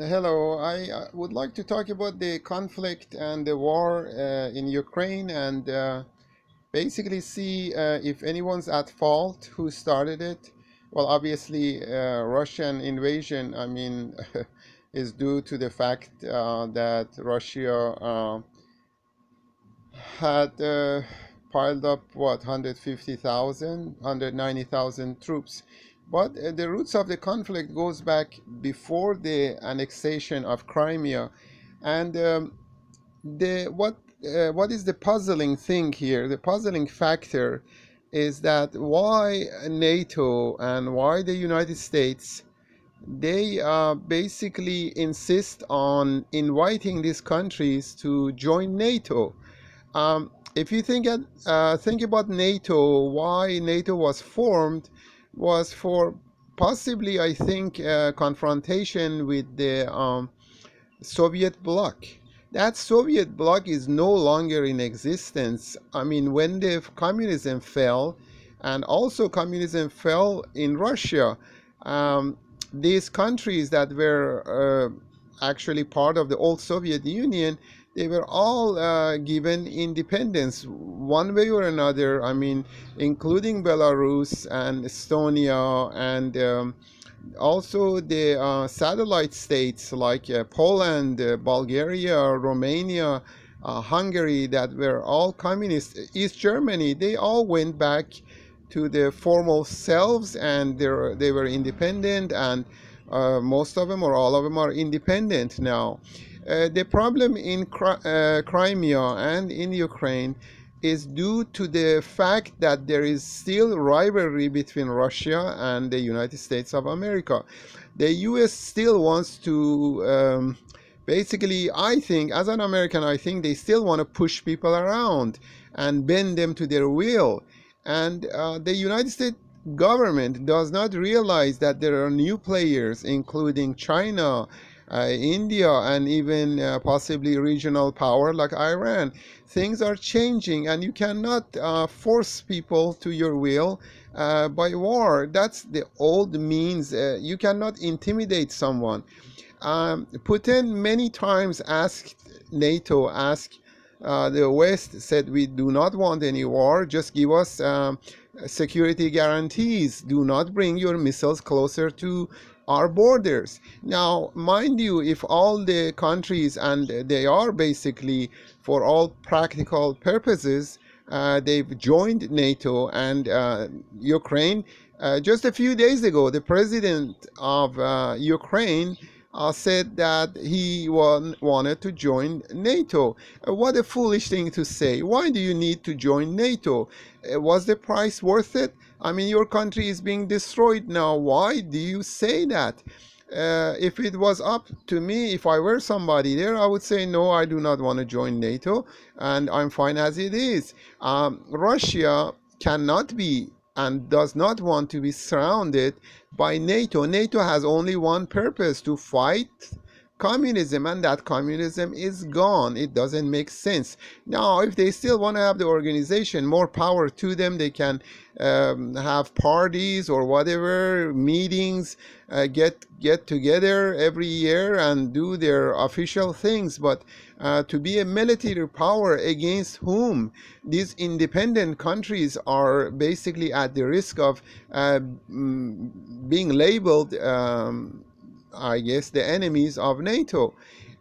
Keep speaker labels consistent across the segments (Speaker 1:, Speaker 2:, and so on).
Speaker 1: Hello, I would like to talk about the conflict and the war in Ukraine and basically see if anyone's at fault, who started it. Well, obviously, Russian invasion, is due to the fact that Russia had piled up, what, 150,000, 190,000 troops. But the roots of the conflict goes back before the annexation of Crimea. And the what is the puzzling thing here? The puzzling factor is that why NATO and why the United States, they basically insist on inviting these countries to join NATO. If you think about NATO, why NATO was formed was for possibly, I think, confrontation with the Soviet bloc. That Soviet bloc is no longer in existence. I mean, when the communism fell, and also communism fell in Russia, um, these countries that were actually part of the old Soviet Union, they were all given independence one way or another. I mean, including Belarus and Estonia and also the satellite states like Poland, Bulgaria, Romania, Hungary, that were all communist. East Germany, they all went back to their formal selves, and they were independent, and most of them or all of them are independent now. The problem in Crimea and in Ukraine is due to the fact that there is still rivalry between Russia and the United States of America. The US still wants to basically, I think, as an American, I think they still want to push people around and bend them to their will. And the United States government does not realize that there are new players, including China, India, and even possibly regional power like Iran. Things are changing, and you cannot force people to your will by war. That's the old means. You cannot intimidate someone. Putin many times asked NATO, asked the West, said, we do not want any war, just give us security guarantees. Do not bring your missiles closer to our borders. Now, mind you, if all the countries, and they are basically for all practical purposes, they've joined NATO and Ukraine. Just a few days ago, the president of Ukraine said that he wanted to join NATO. What a foolish thing to say. Why do you need to join NATO? Was the price worth it? I mean, your country is being destroyed now. Why do you say that? If it was up to me, if I were somebody there, I would say, no, I do not want to join NATO, and I'm fine as it is. Russia cannot be and does not want to be surrounded by NATO. NATO has only one purpose: to fight communism, and that communism is gone. It doesn't make sense. Now, if they still want to have the organization, more power to them. They can have parties or whatever, meetings, get together every year and do their official things. But to be a military power against whom? These independent countries are basically at the risk of being labeled, I guess, the enemies of NATO.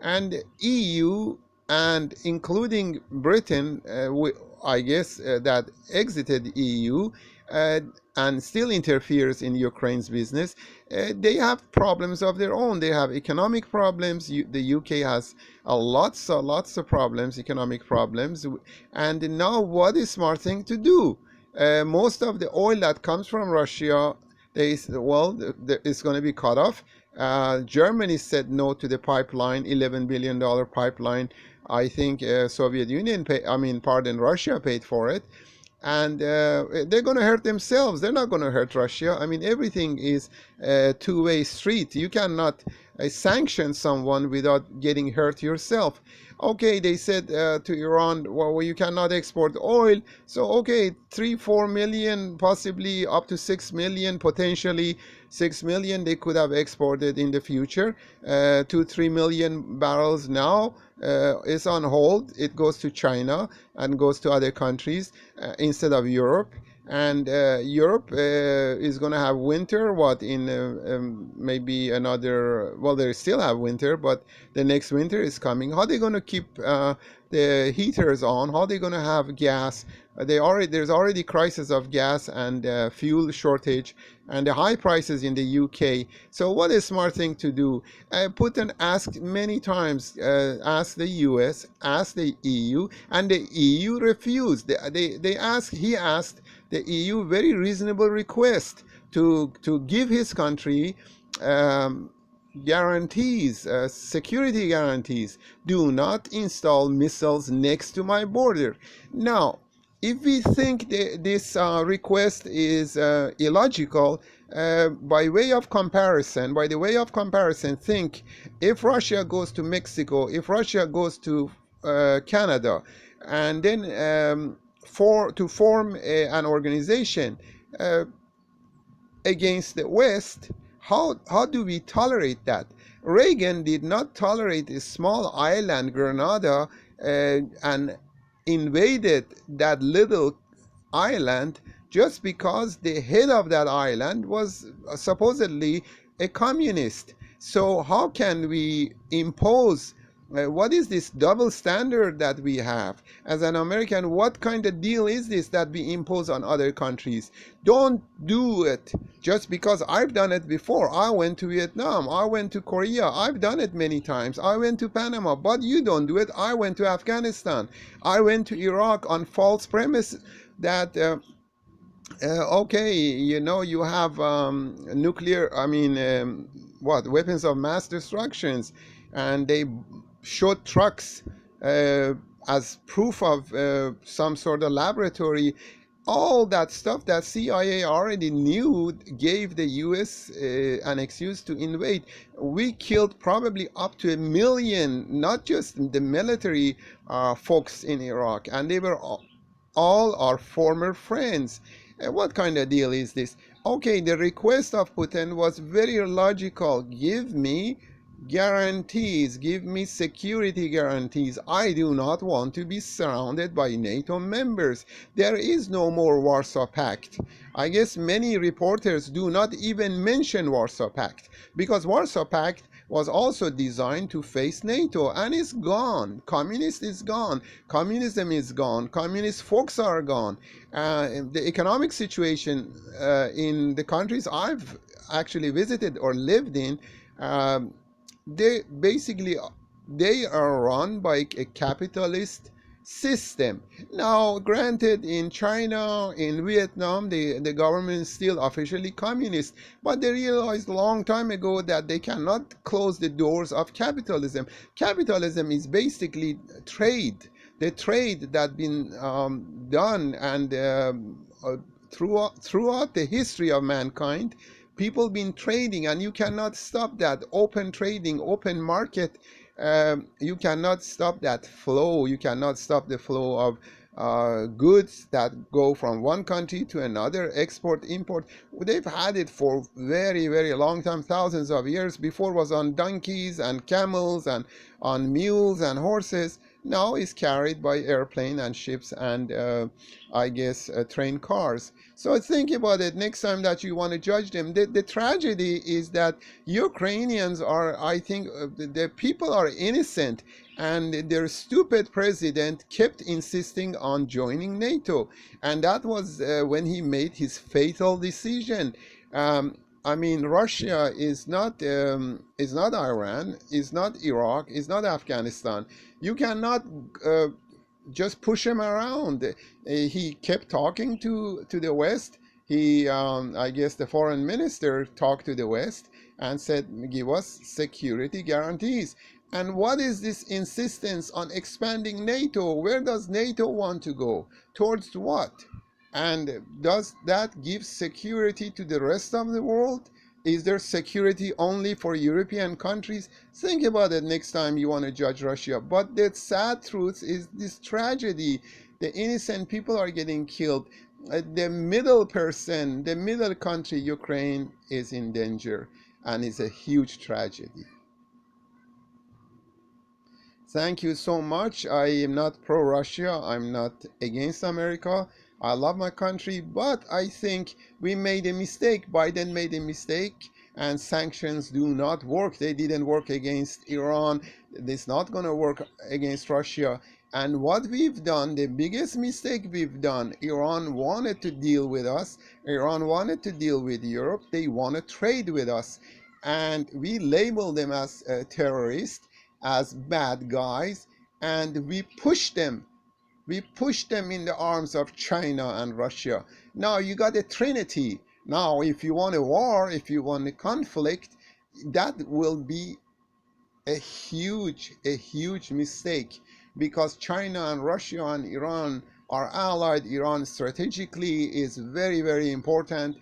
Speaker 1: And EU, and including Britain, I guess, that exited EU uh, and still interferes in Ukraine's business. They have problems of their own. They have economic problems. The UK has lots of problems, economic problems. And now, what is smart thing to do? Most of the oil that comes from Russia, it's going to be cut off. Germany said no to the pipeline, $11 billion pipeline. I think Soviet Union Russia paid for it. And they're going to hurt themselves. They're not going to hurt Russia. I mean, everything is two-way street. You cannot sanction someone without getting hurt yourself. Okay, they said to Iran, well, you cannot export oil. So, okay, 3, 4 million, possibly up to 6 million, potentially 6 million they could have exported in the future. 2, 3 million barrels now is on hold. It goes to China and goes to other countries instead of Europe. And Europe is going to have winter, what, in maybe another, well, they still have winter, but the next winter is coming. How are they going to keep the heaters on? How are they going to have gas? There's already crisis of gas and fuel shortage and the high prices in the UK. So what is smart thing to do? Putin asked many times, asked the US, asked the EU, and the EU refused. He asked the EU very reasonable request to give his country um, guarantees, security guarantees. Do not install missiles next to my border. Now, if we think this request is illogical, by the way of comparison, think if Russia goes to Mexico, if Russia goes to Canada, and then to form an organization uh, against the West, how do we tolerate that? Reagan did not tolerate a small island, Grenada, and invaded that little island just because the head of that island was supposedly a communist. So how can we impose what is this double standard that we have as an American? What kind of deal is this that we impose on other countries? Don't do it just because I've done it before. I went to Vietnam, I went to Korea, I've done it many times. I went to Panama, but you don't do it. I went to Afghanistan, I went to Iraq on false premise that okay, you have nuclear, I mean, what, weapons of mass destructions, and they showed trucks as proof of some sort of laboratory. All that stuff that CIA already knew gave the US an excuse to invade. We killed probably up to 1 million, not just the military folks in Iraq, and they were all our former friends. What kind of deal is this? Okay, the request of Putin was very logical. Give me guarantees, give me security guarantees. I do not want to be surrounded by NATO members. There is no more Warsaw Pact. I guess many reporters do not even mention Warsaw Pact because Warsaw Pact was also designed to face NATO and is gone. Communist is gone. Communism is gone. Communist folks are gone. The economic situation in the countries I've actually visited or lived in, um, they basically they are run by a capitalist system. Now, granted, in China, in Vietnam, the government is still officially communist, but they realized a long time ago that they cannot close the doors of capitalism. Capitalism is basically trade. The trade that been done and throughout the history of mankind, people been trading, and you cannot stop that open trading, open market. You cannot stop that flow. You cannot stop the flow of goods that go from one country to another, export, import. They've had it for very, very long time, thousands of years. Before was on donkeys and camels and on mules and horses. Now it's carried by airplane and ships and I guess train cars. So think about it next time that you want to judge them. The tragedy is that Ukrainians are, I think, the people are innocent, and their stupid president kept insisting on joining NATO, and that was when he made his fatal decision. I mean, Russia is not Iran, is not Iraq, is not Afghanistan. You cannot just push him around. He kept talking to the West. I guess the foreign minister talked to the West and said, give us security guarantees. And what is this insistence on expanding NATO? Where does NATO want to go? Towards what? And does that give security to the rest of the world? Is there security only for European countries? Think about it next time you want to judge Russia. But the sad truth is this tragedy. The innocent people are getting killed. The middle person, the middle country, Ukraine, is in danger, and it's a huge tragedy. Thank you so much. I am not pro Russia. I'm not against America. I love my country, but I think we made a mistake. Biden made a mistake, and sanctions do not work. They didn't work against Iran. It's not going to work against Russia. And what we've done, the biggest mistake we've done, Iran wanted to deal with us. Iran wanted to deal with Europe. They want to trade with us. And we label them as terrorists, as bad guys, and we push them in the arms of China and Russia. Now you got a trinity. Now if you want a war, if you want a conflict, that will be a huge mistake, because China and Russia and Iran are allied. Iran strategically is very, very important.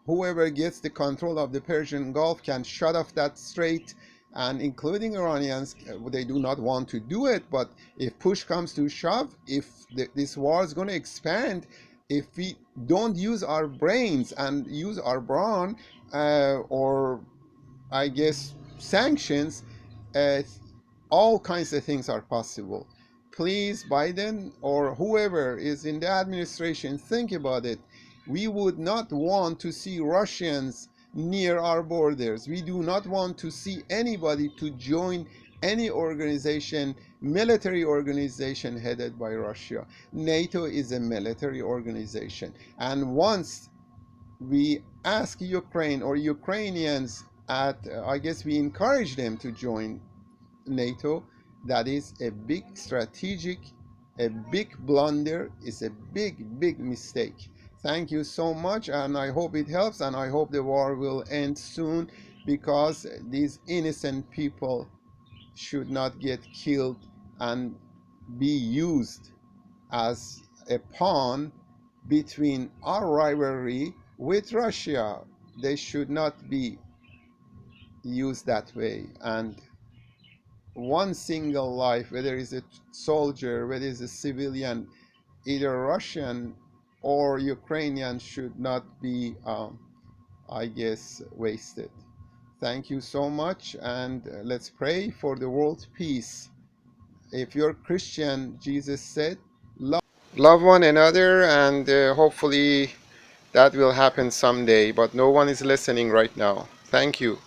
Speaker 1: Whoever gets the control of the Persian Gulf can shut off that strait, and including Iranians, they do not want to do it. But if push comes to shove, if this war is going to expand, if we don't use our brains and use our brawn, or I guess sanctions, uh, all kinds of things are possible. Please, Biden or whoever is in the administration, think about it. We would not want to see Russians near our borders. We do not want to see anybody to join any organization, military organization headed by Russia. NATO is a military organization. And once we ask Ukraine or Ukrainians at, I guess we encourage them to join NATO, that is a big strategic, a big blunder, is a big, big mistake. Thank you so much, and I hope it helps, and I hope the war will end soon, because these innocent people should not get killed and be used as a pawn between our rivalry with Russia. They should not be used that way. And one single life, whether it's a soldier, whether it's a civilian, either Russian or Ukrainian, should not be, I guess, wasted. Thank you so much, and let's pray for the world peace. If you're Christian, Jesus said, love one another, and hopefully that will happen someday, but no one is listening right now. Thank you.